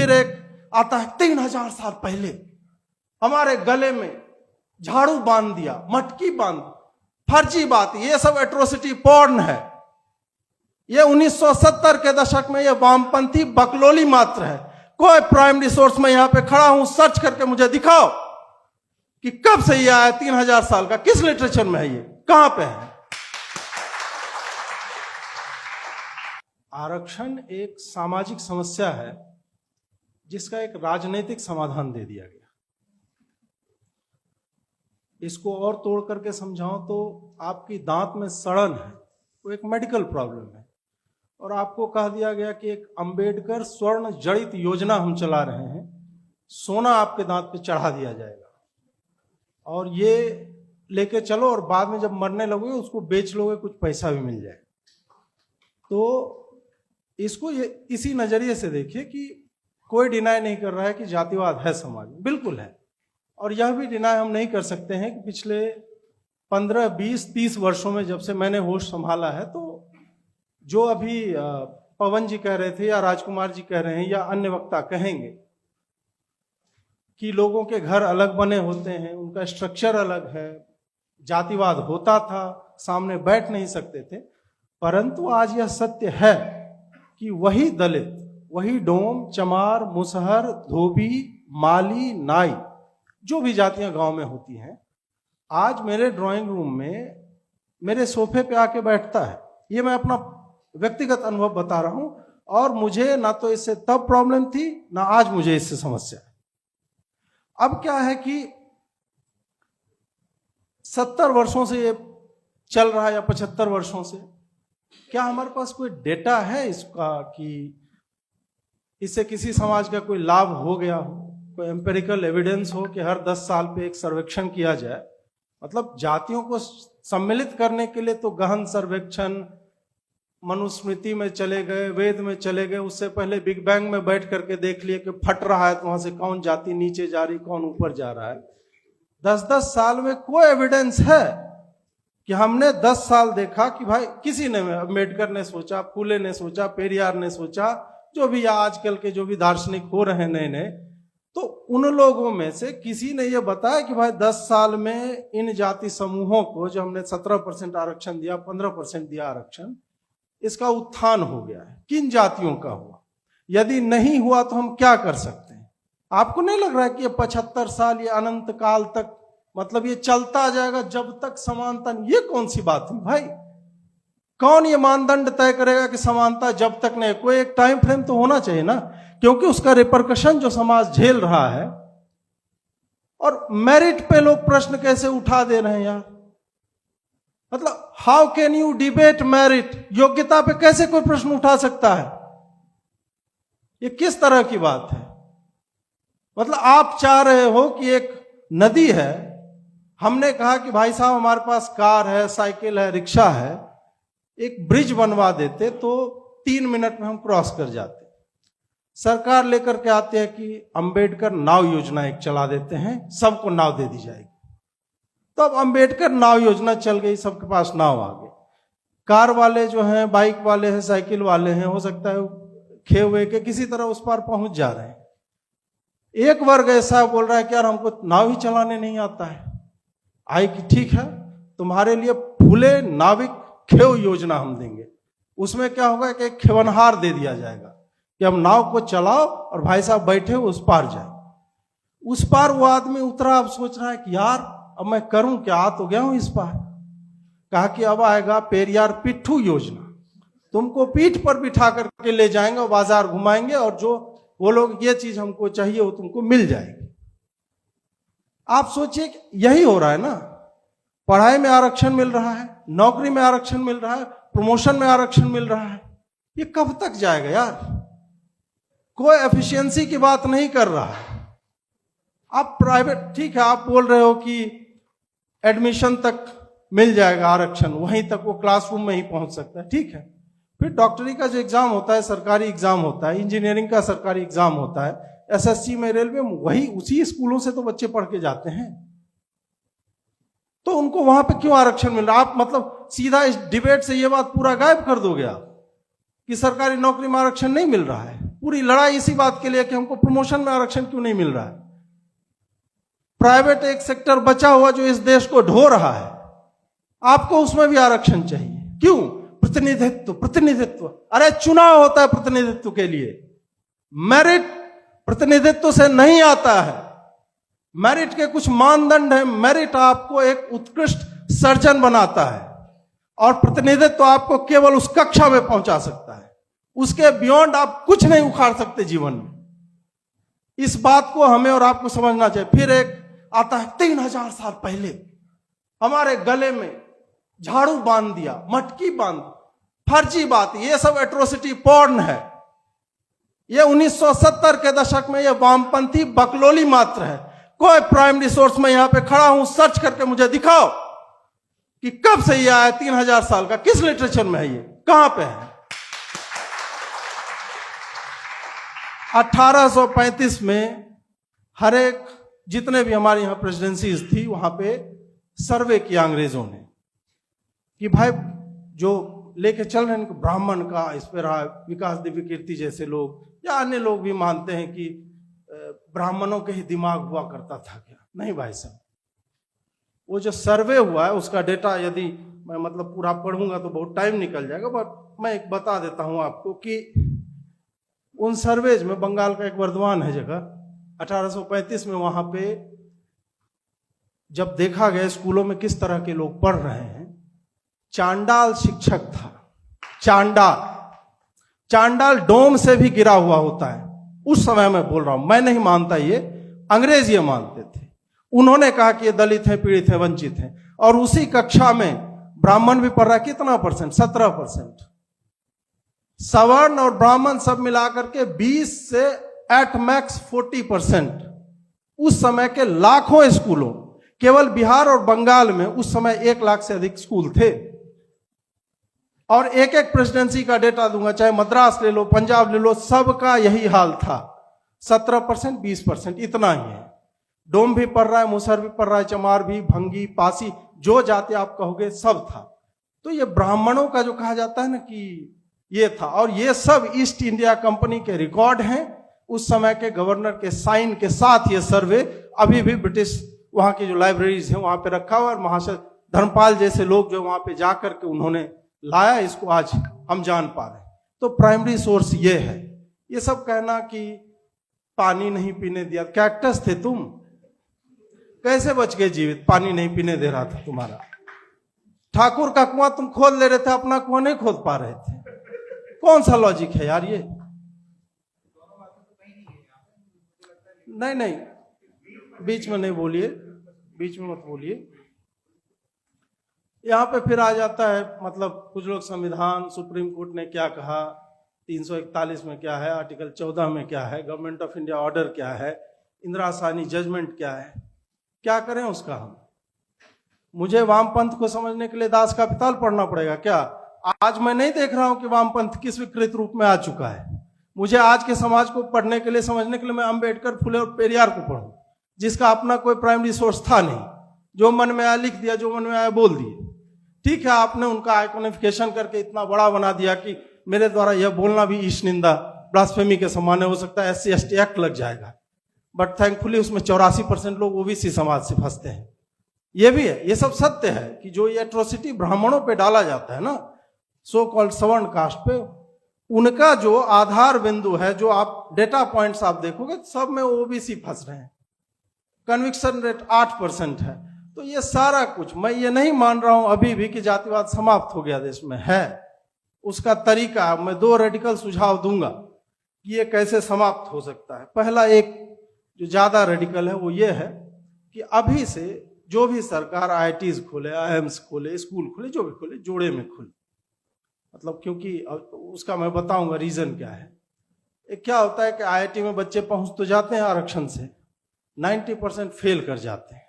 फिर एक आता है 3000 साल पहले हमारे गले में झाड़ू बांध दिया, मटकी बांध। फर्जी बात, ये सब एट्रोसिटी पॉर्न है। ये 1970 के दशक में ये वामपंथी बकलोली मात्र है। कोई प्राइमरी सोर्स में यहां पे खड़ा हूं, सर्च करके मुझे दिखाओ कि कब से ये आया 3000 साल का, किस लिटरेचर में है, ये कहां पे है। आरक्षण एक सामाजिक समस्या है जिसका एक राजनीतिक समाधान दे दिया गया। इसको और तोड़ करके समझाऊं तो आपकी दांत में सड़न है, वो एक मेडिकल प्रॉब्लम है, और आपको कह दिया गया कि एक अंबेडकर स्वर्ण जड़ित योजना हम चला रहे हैं, सोना आपके दांत पे चढ़ा दिया जाएगा और ये लेके चलो और बाद में जब मरने लगोगे उसको बेच लोगे, कुछ पैसा भी मिल जाएगा। तो इसको ये इसी नजरिए से देखिए कि कोई डिनाई नहीं कर रहा है कि जातिवाद है समाज में, बिल्कुल है। और यह भी डिनाई हम नहीं कर सकते हैं कि पिछले 15, 20, 30 वर्षों में जब से मैंने होश संभाला है, तो जो अभी पवन जी कह रहे थे या राजकुमार जी कह रहे हैं या अन्य वक्ता कहेंगे कि लोगों के घर अलग बने होते हैं, उनका स्ट्रक्चर अलग है, जातिवाद होता था, सामने बैठ नहीं सकते थे। परंतु आज यह सत्य है कि वही दलित, वही डोम, चमार, मुसहर, धोबी, माली, नाई, जो भी जातियां गांव में होती हैं, आज मेरे ड्राइंग रूम में मेरे सोफे पे आके बैठता है। ये मैं अपना व्यक्तिगत अनुभव बता रहा हूं, और मुझे ना तो इससे तब प्रॉब्लम थी ना आज मुझे इससे समस्या है। अब क्या है कि 70 वर्षों से ये चल रहा है या 75 वर्षों से, क्या हमारे पास कोई डेटा है इसका कि इससे किसी समाज का कोई लाभ हो गया हो, कोई एम्पेरिकल एविडेंस हो कि हर 10 साल पे एक सर्वेक्षण किया जाए। मतलब जातियों को सम्मिलित करने के लिए तो गहन सर्वेक्षण, मनुस्मृति में चले गए, वेद में चले गए, उससे पहले बिग बैंग में बैठ करके देख लिए कि फट रहा है तो वहां से कौन जाति नीचे जा रही, कौन ऊपर जा रहा है। 10-10 साल में कोई एविडेंस है कि हमने 10 साल देखा कि भाई किसी ने, अम्बेडकर ने सोचा, फूले ने सोचा, पेरियार ने सोचा, जो भी आजकल के जो भी दार्शनिक हो रहे हैं नए नए, तो उन लोगों में से किसी ने यह बताया कि भाई 10 साल में इन जाति समूहों को जो हमने 17% आरक्षण दिया, 15% दिया आरक्षण, इसका उत्थान हो गया है। किन जातियों का हुआ? यदि नहीं हुआ तो हम क्या कर सकते हैं? आपको नहीं लग रहा है कि ये 75 साल, ये अनंत काल तक, मतलब ये चलता जाएगा जब तक समानता? ये कौन सी बात है भाई? कौन ये मानदंड तय करेगा कि समानता जब तक नहीं? कोई एक टाइम फ्रेम तो होना चाहिए ना, क्योंकि उसका रिपरकशन जो समाज झेल रहा है। और मेरिट पे लोग प्रश्न कैसे उठा दे रहे हैं यार? मतलब how can you debate merit? योग्यता पे कैसे कोई प्रश्न उठा सकता है? ये किस तरह की बात है? मतलब आप चाह रहे हो कि एक नदी है, हमने कहा कि भाई साहब हमारे पास कार है, साइकिल है, रिक्शा है, एक ब्रिज बनवा देते तो 3 मिनट में हम क्रॉस कर जाते। सरकार लेकर के आते हैं कि अंबेडकर नाव योजना एक चला देते हैं, सबको नाव दे दी जाएगी। तो अब अंबेडकर नाव योजना चल गई, सबके पास नाव आ गई। कार वाले जो हैं, बाइक वाले हैं, साइकिल वाले हैं, हो सकता है खे हुए के किसी तरह उस पार पहुंच जा रहे हैं। एक वर्ग ऐसा बोल रहा है कि यार हमको नाव ही चलाने नहीं आता है। आई कि ठीक है, तुम्हारे लिए फूले नाविक खेव योजना हम देंगे। उसमें क्या होगा कि एक खेवनहार दे दिया जाएगा कि हम नाव को चलाओ और भाई साहब बैठे उस पार जाए। उस पार वो आदमी उतरा, अब सोच रहा है कि यार अब मैं करूं क्या, आ तो गया हूं इस पार। कहा कि अब आएगा पेरियार पिट्ठू योजना, तुमको पीठ पर बिठा करके ले जाएंगे और बाजार घुमाएंगे, और जो वो लोग ये चीज हमको चाहिए वो तुमको मिल जाएगी। आप सोचिए यही हो रहा है ना, पढ़ाई में आरक्षण मिल रहा है, नौकरी में आरक्षण मिल रहा है, प्रमोशन में आरक्षण मिल रहा है। ये कब तक जाएगा यार? कोई एफिशिएंसी की बात नहीं कर रहा है। आप प्राइवेट, ठीक है, आप बोल रहे हो कि एडमिशन तक मिल जाएगा आरक्षण, वहीं तक वो क्लासरूम में ही पहुंच सकता है, ठीक है। फिर डॉक्टरी का जो एग्जाम होता है सरकारी एग्जाम होता है, इंजीनियरिंग का सरकारी एग्जाम होता है, एसएससी में, रेलवे में, वही उसी स्कूलों से तो बच्चे पढ़ के जाते हैं। तो उनको वहां पे क्यों आरक्षण मिल रहा? आप मतलब सीधा इस डिबेट से ये बात पूरा गायब कर दोगे आप कि सरकारी नौकरी में आरक्षण नहीं मिल रहा है। पूरी लड़ाई इसी बात के लिए कि हमको प्रमोशन में आरक्षण क्यों नहीं मिल रहा है। प्राइवेट एक सेक्टर बचा हुआ जो इस देश को ढो रहा है, आपको उसमें भी आरक्षण चाहिए। क्यों? प्रतिनिधित्व, प्रतिनिधित्व। अरे चुनाव होता है प्रतिनिधित्व के लिए, मेरिट प्रतिनिधित्व से नहीं आता है। मेरिट के कुछ मानदंड है। मेरिट आपको एक उत्कृष्ट सर्जन बनाता है और प्रतिनिधित्व आपको केवल उस कक्षा में पहुंचा सकता है, उसके बियॉन्ड आप कुछ नहीं उखाड़ सकते जीवन में। इस बात को हमें और आपको समझना चाहिए। फिर एक आता है 3000 साल पहले हमारे गले में झाड़ू बांध दिया, मटकी बांध, फर्जी बात। ये सब एट्रोसिटी पॉर्न है। ये 1970 के दशक में ये वामपंथी बकलोली मात्र है। कोई प्राइमरी सोर्स में यहां पे खड़ा हूं, सर्च करके मुझे दिखाओ कि कब से ये आया 3000 साल का, किस लिटरेचर में है, ये कहां पे है। 1835 में हर एक जितने भी हमारे यहां प्रेसिडेंसीज थी वहां पे सर्वे किया अंग्रेजों ने कि भाई जो लेके चल रहे हैं ब्राह्मण का, इस पर विकास दिव्य कीर्ति जैसे लोग या अन्य लोग भी मानते हैं कि ब्राह्मणों के ही दिमाग हुआ करता था क्या। नहीं भाई साहब, वो जो सर्वे हुआ है उसका डेटा यदि मैं मतलब पूरा पढ़ूंगा तो बहुत टाइम निकल जाएगा, बट मैं एक बता देता हूं आपको कि उन सर्वेज में बंगाल का एक वर्धमान है जगह, 1835 में वहां पे जब देखा गया स्कूलों में किस तरह के लोग पढ़ रहे हैं, चांडाल शिक्षक था। चांडाल डोम से भी गिरा हुआ होता है। उस समय मैं बोल रहा हूं, मैं नहीं मानता, ये अंग्रेज ये मानते थे। उन्होंने कहा कि ये दलित हैं, पीड़ित हैं, वंचित हैं। और उसी कक्षा में ब्राह्मण भी पढ़ रहा है। कितना परसेंट? 17%। सवर्ण और ब्राह्मण सब मिलाकर के 20 से एट मैक्स 40%। उस समय के लाखों स्कूलों, केवल बिहार और बंगाल में उस समय 1 लाख से अधिक स्कूल थे। और एक एक प्रेसिडेंसी का डेटा दूंगा, चाहे मद्रास ले लो, पंजाब ले लो, सबका यही हाल था। 17%, 20%, इतना ही है। डोम भी पढ़ रहा है, मुसहर भी पढ़ रहा है, चमार भी, भंगी, पासी, जो जाते आप कहोगे सब था। तो ये ब्राह्मणों का जो कहा जाता है ना कि ये था। और ये सब ईस्ट इंडिया कंपनी के रिकॉर्ड हैं। उस समय के गवर्नर के साइन के साथ ये सर्वे अभी भी ब्रिटिश वहां की जो लाइब्रेरीज है वहां पे रखा हुआ। और महाशय धर्मपाल जैसे लोग जो वहां पे जाकर के उन्होंने लाया, इसको आज हम जान पा रहे हैं। तो प्राइमरी सोर्स ये है। ये सब कहना कि पानी नहीं पीने दिया, कैक्टस थे तुम, कैसे बच गए जीवित? पानी नहीं पीने दे रहा था तुम्हारा। ठाकुर का कुआं तुम खोद ले रहे थे, अपना कुआं नहीं खोद पा रहे थे। कौन सा लॉजिक है यार ये? नहीं, बीच में नहीं बोलिए, बीच में मत बोलिए। यहां पे फिर आ जाता है मतलब कुछ लोग संविधान, सुप्रीम कोर्ट ने क्या कहा, 341 में क्या है, आर्टिकल 14 में क्या है, गवर्नमेंट ऑफ इंडिया ऑर्डर क्या है, इंदिरा साहनी जजमेंट क्या है, क्या करें उसका हम? मुझे वामपंथ को समझने के लिए दास का पिताल पढ़ना पड़ेगा क्या? आज मैं नहीं देख रहा हूं कि वामपंथ किस विकृत रूप में आ चुका है। मुझे आज के समाज को पढ़ने के लिए, समझने के लिए मैं अंबेडकर, फुले और पेरियार को पढ़ूं, जिसका अपना कोई प्राइमरी सोर्स था नहीं। जो मन में आया लिख दिया, जो मन में आया बोल दिए। ठीक है, आपने उनका आइकॉनिफिकेशन करके इतना बड़ा बना दिया कि मेरे द्वारा यह बोलना भी ईश निंदा, ब्लास्फेमी के समान हो सकता है, SC ST एक्ट लग जाएगा। बट थैंकफुली उसमें 84% लोग ओबीसी समाज से फंसते हैं। ये भी है, ये सब सत्य है कि जो ये एट्रोसिटी ब्राह्मणों पे डाला जाता है ना, सो कॉल्ड सवर्ण कास्ट पे, उनका जो आधार बिंदु है, जो आप डेटा पॉइंट्स आप देखोगे सब में ओबीसी फंस रहे हैं। कन्विक्शन रेट 8% है। तो ये सारा कुछ, मैं ये नहीं मान रहा हूं अभी भी कि जातिवाद समाप्त हो गया देश में, है उसका तरीका। मैं 2 रेडिकल सुझाव दूंगा कि ये कैसे समाप्त हो सकता है। पहला, एक जो ज्यादा रेडिकल है वो ये है कि अभी से जो भी सरकार IITs खोले, IIMs खोले, स्कूल खोले, जो भी खोले, जोड़े में खोले। मतलब क्योंकि उसका मैं बताऊंगा रीजन क्या है। एक क्या होता है कि IIT में बच्चे पहुंच तो जाते हैं आरक्षण से, 90% फेल कर जाते हैं।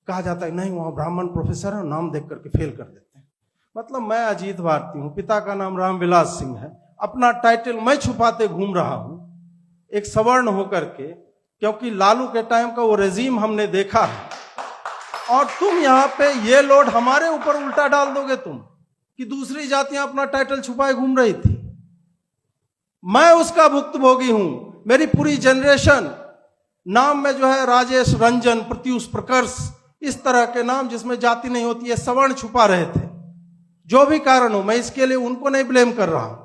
कहा जाता है नहीं वहां ब्राह्मण प्रोफेसर है, नाम देख करके फेल कर देते हैं। मतलब मैं अजीत भारती हूं, पिता का नाम रामविलास सिंह है, अपना टाइटल मैं छुपाते घूम रहा हूं एक सवर्ण होकर के, क्योंकि लालू के टाइम का वो रेजीम हमने देखा है। और तुम यहां पे ये लोड हमारे ऊपर उल्टा डाल दोगे तुम कि दूसरी जातियां अपना टाइटल छुपाए घूम रही थी। मैं उसका भुक्तभोगी हूं, मेरी पूरी जनरेशन। नाम में जो है राजेश, रंजन, प्रत्युष, प्रकर्ष, इस तरह के नाम जिसमें जाति नहीं होती है, सवर्ण छुपा रहे थे। जो भी कारण हो, मैं इसके लिए उनको नहीं ब्लेम कर रहा हूं।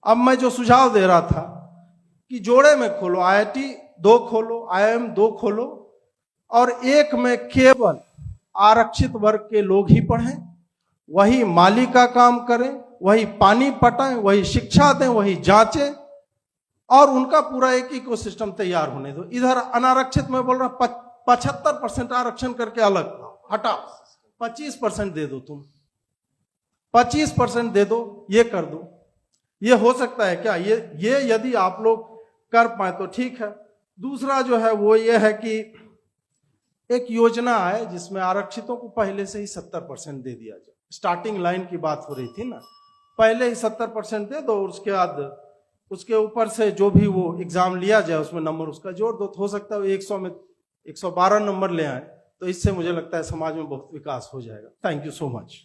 अब मैं जो सुझाव दे रहा था कि जोड़े में खोलो, IIT 2 खोलो, IIM 2 खोलो, और एक में केवल आरक्षित वर्ग के लोग ही पढ़ें, वही माली का काम करें, वही पानी पटाएं, वही शिक्षा दें, वही जांचें, और उनका पूरा एक इकोसिस्टम तैयार होने दो। इधर अनारक्षित में बोल रहा 75% आरक्षण करके अलग हटाओ, 25% दे दो, तुम 25% दे दो, ये कर दो। ये हो सकता है क्या? ये यदि आप लोग कर पाए तो ठीक है। दूसरा जो है वो ये है कि एक योजना है जिसमें आरक्षितों को पहले से ही 70% दे दिया जाए। स्टार्टिंग लाइन की बात हो रही थी ना, पहले ही 70% दे दो, और उसके बाद उसके ऊपर से जो भी वो एग्जाम लिया जाए उसमें नंबर उसका जोड़ दो। तो हो सकता है 100 में 112 नंबर ले आए, तो इससे मुझे लगता है समाज में बहुत विकास हो जाएगा। Thank you so much.